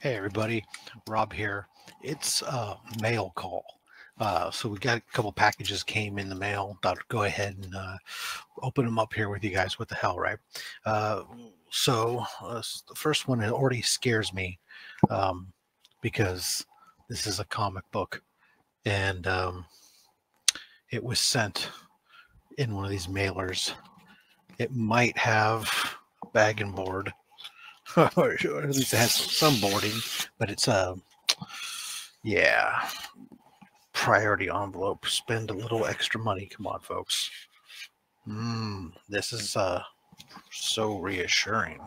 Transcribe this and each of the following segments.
Hey everybody, Rob here. It's a mail call. So we got a couple packages came in the mail. Thought I'd go ahead and open them up here with you guys. What the hell, right? Uh, the first one, it already scares me um, because this is a comic book and it was sent in one of these mailers. It might have bag and board, or at least it has some boarding, but it's yeah, priority envelope. Spend a little extra money. Come on, folks. This is so reassuring.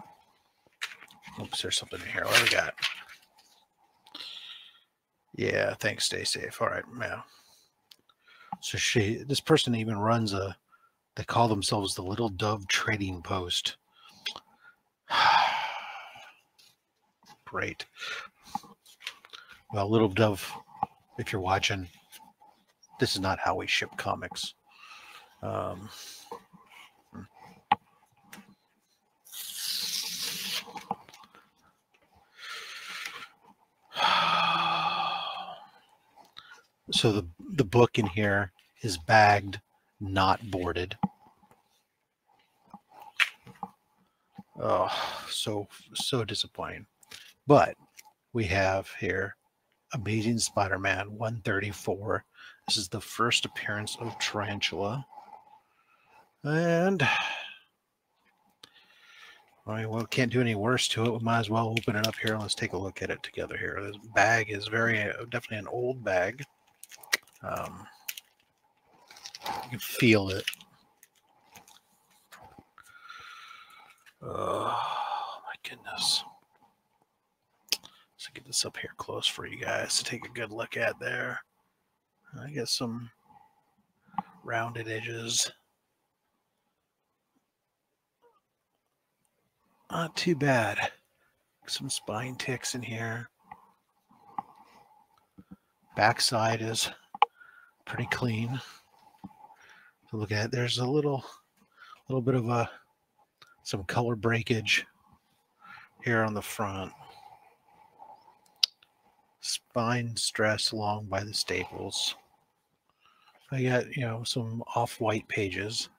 Oops, there's something in here. What do we got? Yeah, thanks. Stay safe. All right, yeah. So this person even runs they call themselves the Little Dove Trading Post. Great. Well, Little Dove, if you're watching, this is not how we ship comics. So the book in here is bagged, not boarded. Oh, so disappointing. But we have here Amazing Spider-Man 134. This is the first appearance of Tarantula. And well, can't do any worse to it. We might as well open it up here. Let's take a look at it together here. This bag is definitely an old bag. You can feel it. Oh my goodness. Let's get this up here close for you guys to take a good look at there. I get some rounded edges. Not too bad. Some spine ticks in here. Backside is pretty clean. So look at it. There's a little bit of some color breakage here on the front. Spine stress along by the staples. I got, some off-white pages.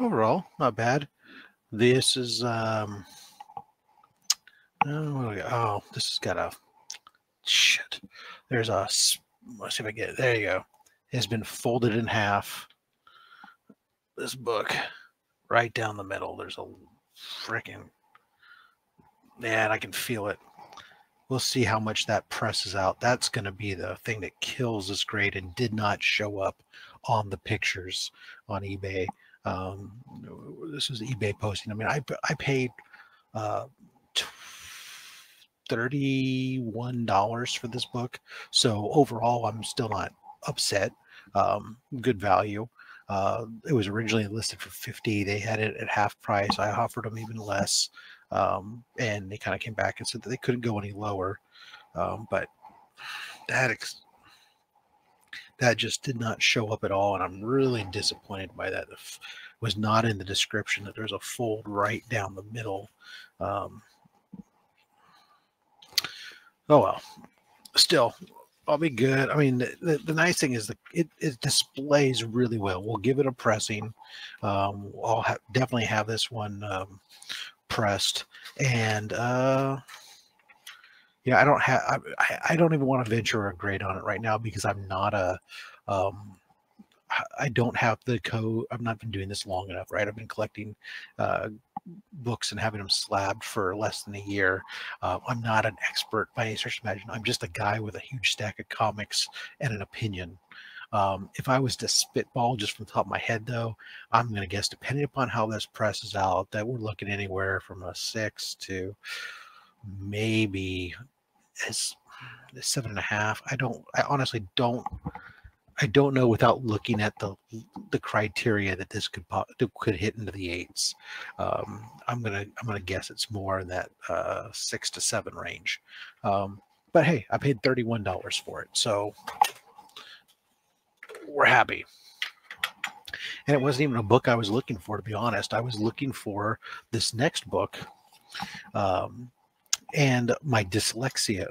Overall, not bad. This is oh, this has got a shit. There's a, let's see if I get it. There you go. It's been folded in half. This book, right down the middle. There's a freaking, yeah, and I can feel it. We'll see how much that presses out. That's going to be the thing that kills this grade and did not show up on the pictures on eBay. This was eBay posting. I mean, I paid $31 for this book. So overall, I'm still not upset. Good value. It was originally listed for $50. They had it at half price. I offered them even less. And they kind of came back and said that they couldn't go any lower. But that just did not show up at all. And I'm really disappointed by that. It was not in the description that there's a fold right down the middle. Oh well, still, I'll be good. I mean, the nice thing is it displays really well. We'll give it a pressing. I'll definitely have this one pressed, and yeah, I don't even want to venture a grade on it right now because I'm not I don't have the code. I've not been doing this long enough, right? I've been collecting books and having them slabbed for less than a year. I'm not an expert by any stretch of imagination. I'm just a guy with a huge stack of comics and an opinion. If I was to spitball just from the top of my head, though, I'm going to guess, depending upon how this presses out, that we're looking anywhere from a 6 to maybe a 7.5. I honestly don't. I don't know without looking at the criteria that this could hit into the 8s. I'm gonna guess it's more in that 6 to 7 range. But hey, I paid $31 for it, so we're happy. And it wasn't even a book I was looking for, to be honest. I was looking for this next book. And my dyslexia,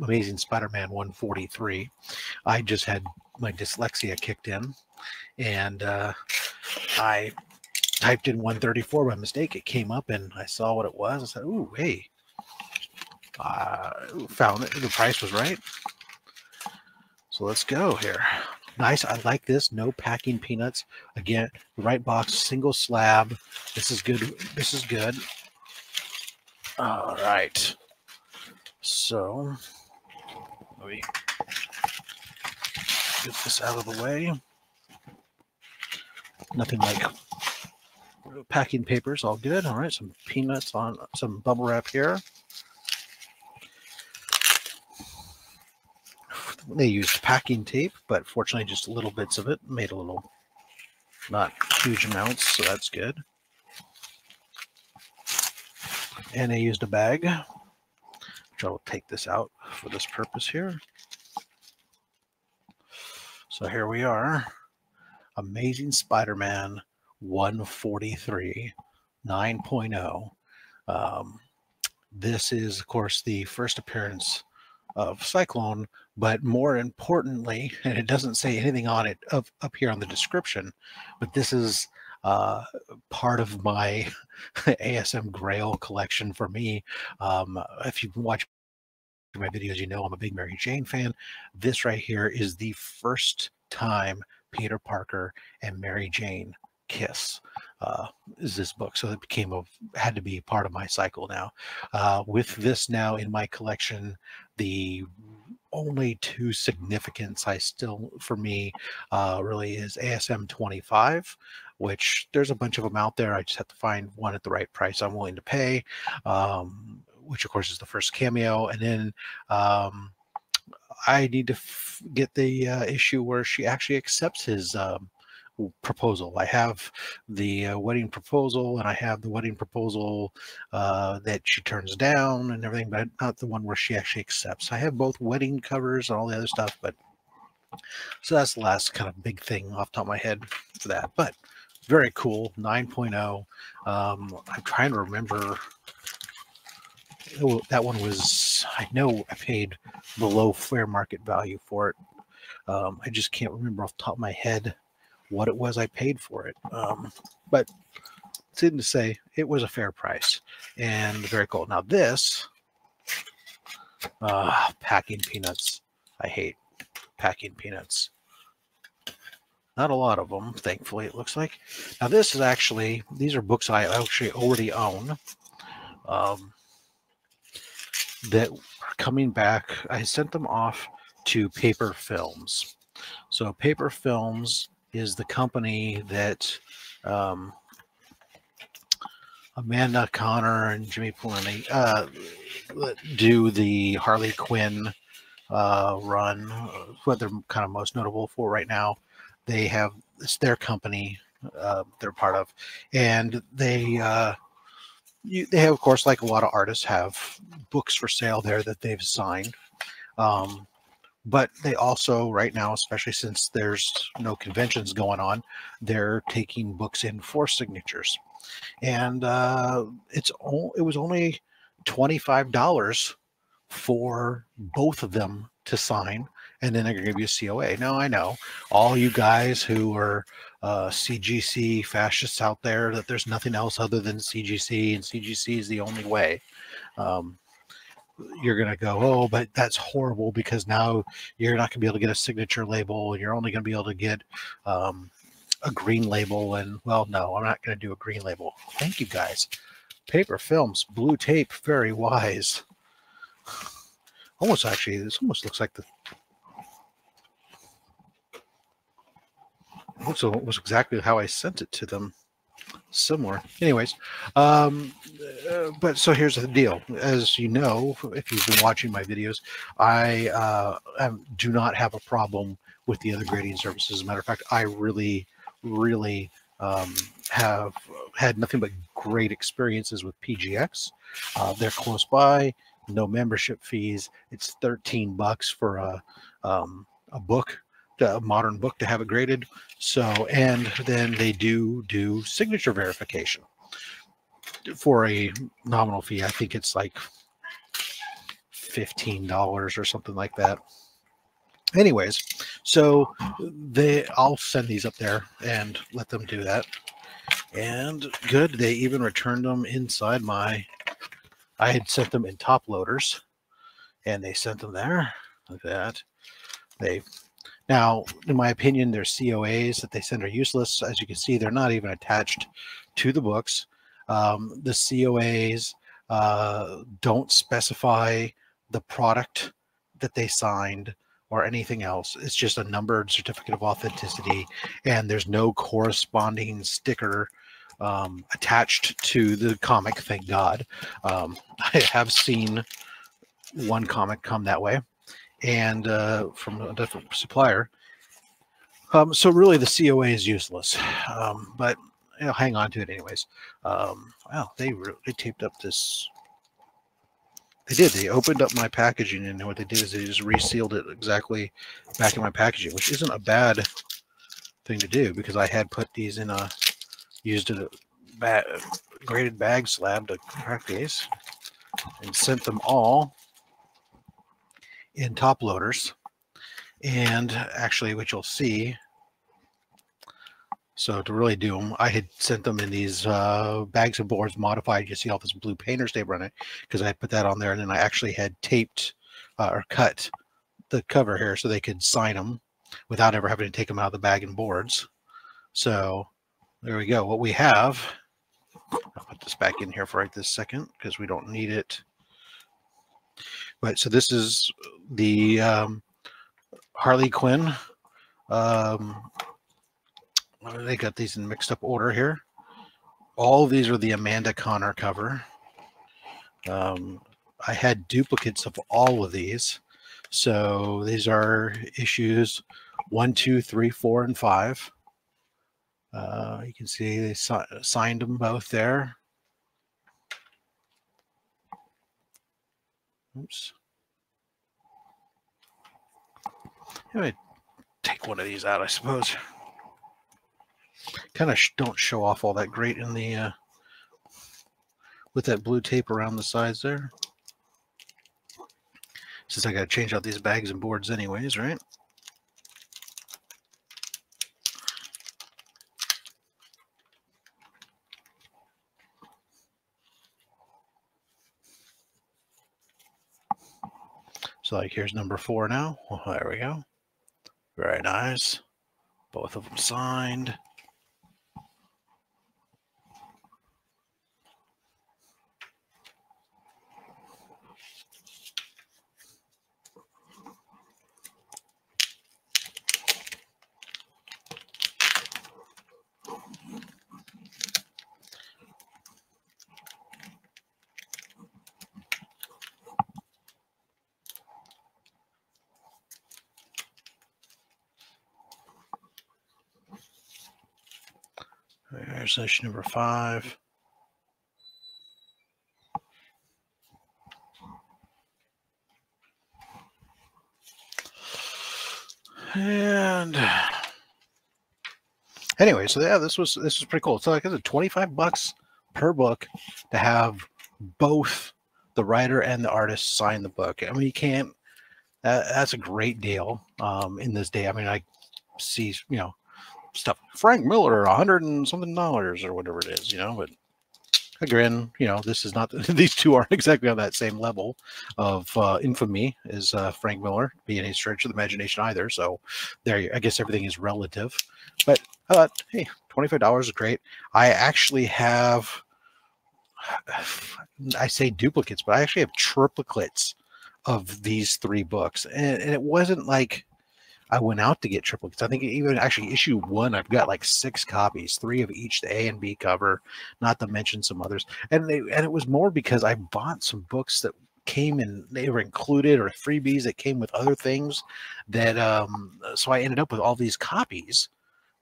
Amazing Spider-Man 143, I just had my dyslexia kicked in, and I typed in 134 by mistake. It came up, and I saw what it was. I said, "Ooh, hey!" Found it. The price was right. So let's go here. Nice. I like this. No packing peanuts. Again, the right box, single slab. This is good. This is good. All right. So let me get this out of the way. Nothing like packing papers. All good. All right. Some peanuts on some bubble wrap here. They used packing tape, but fortunately just little bits of it. Made a little, not huge amounts, so that's good. And they used a bag, which I will take this out for this purpose here. So here we are. Amazing Spider-Man 143 9.0. This is, of course, the first appearance of Cyclone, but more importantly, and it doesn't say anything on it up here on the description, but this is part of my ASM Grail collection for me. If you've been watching my videos, you know I'm a big Mary Jane fan. This right here is the first time Peter Parker and Mary Jane kiss. Is this book, so it had to be part of my cycle now. With this now in my collection, the only two significance for me really is ASM 25, which there's a bunch of them out there. I just have to find one at the right price I'm willing to pay, which of course is the first cameo. And then I need to get the issue where she actually accepts his proposal. I have the wedding proposal, and I have the wedding proposal that she turns down and everything, but not the one where she actually accepts. I have both wedding covers and all the other stuff, but so that's the last kind of big thing off the top of my head for that. But very cool. 9.0. I'm trying to remember. Oh, that one was, I know I paid below fair market value for it. I just can't remember off the top of my head what it was I paid for it. But it's in to say it was a fair price and very cool. Now this, packing peanuts. I hate packing peanuts. Not a lot of them, thankfully, it looks like. Now this is actually, these are books I actually already own. That are coming back. I sent them off to Paper Films. So Paper Films is the company that Amanda Connor and Jimmy Polini do the Harley Quinn run, what they're kind of most notable for right now. It's their company they're part of, and they have, of course, like a lot of artists, have books for sale there that they've signed. But they also, right now, especially since there's no conventions going on, they're taking books in for signatures. And it was only $25 for both of them to sign, and then they're going to give you a COA. Now, I know all you guys who are CGC fascists out there, that there's nothing else other than CGC, and CGC is the only way. You're going to go, oh, but that's horrible because now you're not going to be able to get a signature label, and you're only going to be able to get a green label. And, well, no, I'm not going to do a green label. Thank you, guys. Paper Films, blue tape, very wise. Almost, actually, this almost looks like was exactly how I sent it to them. Similar. Anyways, but so here's the deal. As you know, if you've been watching my videos, I do not have a problem with the other grading services. As a matter of fact, I really have had nothing but great experiences with PGX. They're close by, no membership fees. It's $13 for a book a modern book to have it graded. So, and then they do signature verification for a nominal fee. I think it's like $15 or something like that. Anyways, so I'll send these up there and let them do that. And good, they even returned them inside I had sent them in top loaders, and they sent them there like that. Now, in my opinion, their COAs that they send are useless. As you can see, they're not even attached to the books. The COAs don't specify the product that they signed or anything else. It's just a numbered certificate of authenticity, and there's no corresponding sticker attached to the comic, thank God. I have seen one comic come that way, and from a different supplier. So really the COA is useless, but hang on to it anyways. Wow, they taped up this. They did. They opened up my packaging, and what they did is they just resealed it exactly back in my packaging, which isn't a bad thing to do, because I had put these in used a graded bag slab to crack these, and sent them all in top loaders. And actually, what you'll see, so to really do them, I had sent them in these bags of boards modified. You see all this blue painter's tape on it, because I had put that on there, and then I actually had taped or cut the cover here so they could sign them without ever having to take them out of the bag and boards. So there we go. What we have, I'll put this back in here for right this second because we don't need it. But so this is the Harley Quinn. They got these in mixed up order here. All of these are the Amanda Connor cover. I had duplicates of all of these. So these are issues 1, 2, 3, 4, and 5. You can see they signed them both there. Oops. I'm going to take one of these out, I suppose. Kind of don't show off all that great in the with that blue tape around the sides there. Since I got to change out these bags and boards anyways, right? So like here's number 4 now. Well, there we go. Very nice. Both of them signed. There's issue number 5. And anyway, so yeah, this was pretty cool. So like I said, $25 per book to have both the writer and the artist sign the book. I mean, you can't. That's a great deal in this day. I mean, I see stuff Frank Miller $100 and something or whatever it is, but again, this is not these two aren't exactly on that same level of infamy as Frank Miller, be any stretch of the imagination either. So there, I guess everything is relative. But hey, $25 is great. I actually have, I say duplicates, but I actually have triplicates of these 3 books, and it wasn't like I went out to get triplets. I think even actually issue 1, I've got like 6 copies, 3 of each, the A and B cover, not to mention some others. And it was more because I bought some books that came in, they were included, or freebies that came with other things that, so I ended up with all these copies.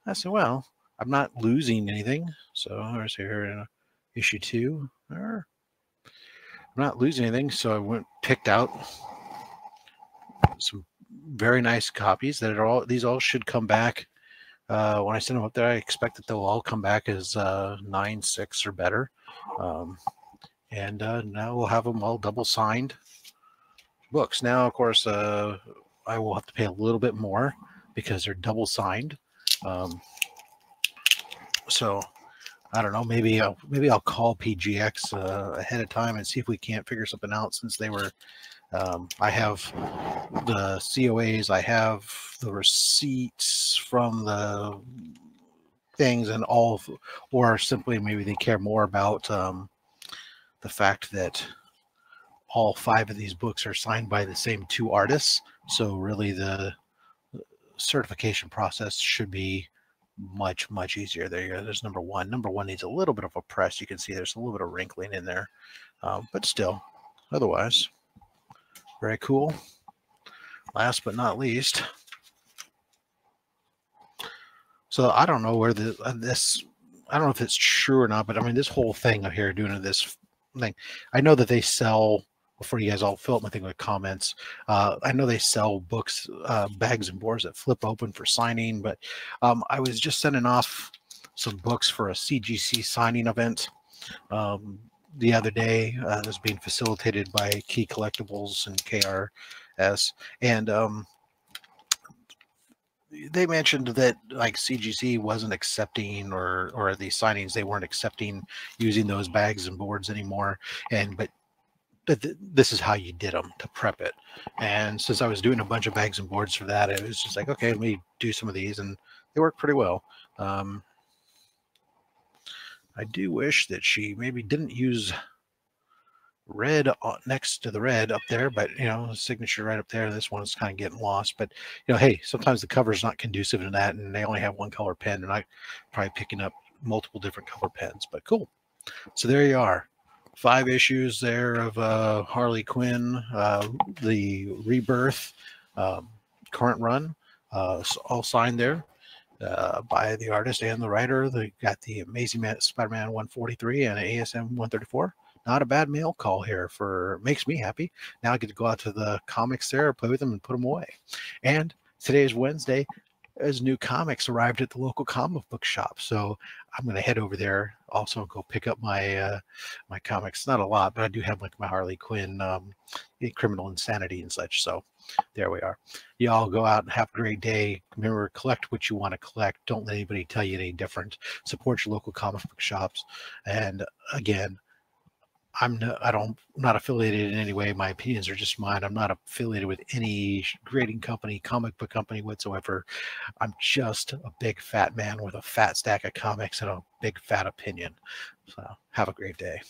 I said, well, I'm not losing anything. So there's here in issue 2. I'm not losing anything. So I picked out some very nice copies that are all, these all should come back. When I send them up there, I expect that they'll all come back as 9.6 or better. And now we'll have them all double signed books. Now, of course, I will have to pay a little bit more because they're double signed. So I don't know. Maybe I'll call PGX ahead of time and see if we can't figure something out, since they were. I have the COAs, I have the receipts from the things, and all, or simply maybe they care more about the fact that all 5 of these books are signed by the same 2 artists. So really the certification process should be much easier. There you go. There's number 1. Number 1 needs a little bit of a press. You can see there's a little bit of wrinkling in there, but still, otherwise, very cool. Last but not least, so I don't know where this, I don't know if it's true or not, but I mean, this whole thing up here doing this thing, I know that they sell, before you guys all fill up my thing with comments, I know they sell books, bags and boards that flip open for signing, but I was just sending off some books for a CGC signing event the other day. It was being facilitated by Key Collectibles and KRS, and they mentioned that like CGC wasn't accepting, or these signings, they weren't accepting using those bags and boards anymore, and but this is how you did them to prep it. And since I was doing a bunch of bags and boards for that, it was just like, okay, let me do some of these, and they work pretty well. I do wish that she maybe didn't use red next to the red up there, but you know, signature right up there. This one's kind of getting lost, but you know, hey, sometimes the cover is not conducive to that, and they only have one color pen. They're not probably picking up multiple different color pens, but cool. So there you are. 5 issues there of Harley Quinn, the Rebirth current run, all signed there by the artist and the writer. They got the Amazing Spider-Man 143 and an ASM 134. Not a bad mail call here, makes me happy. Now I get to go out to the comics there, play with them, and put them away. And today is Wednesday, as new comics arrived at the local comic book shop, so I'm going to head over there also and go pick up my my comics. Not a lot, but I do have like my Harley Quinn, Criminal Insanity and such. So there we are. Y'all go out and have a great day. Remember, collect what you want to collect. Don't let anybody tell you any different. Support your local comic book shops. And again, I'm not affiliated in any way. My opinions are just mine. I'm not affiliated with any grading company, comic book company whatsoever. I'm just a big fat man with a fat stack of comics and a big fat opinion. So have a great day.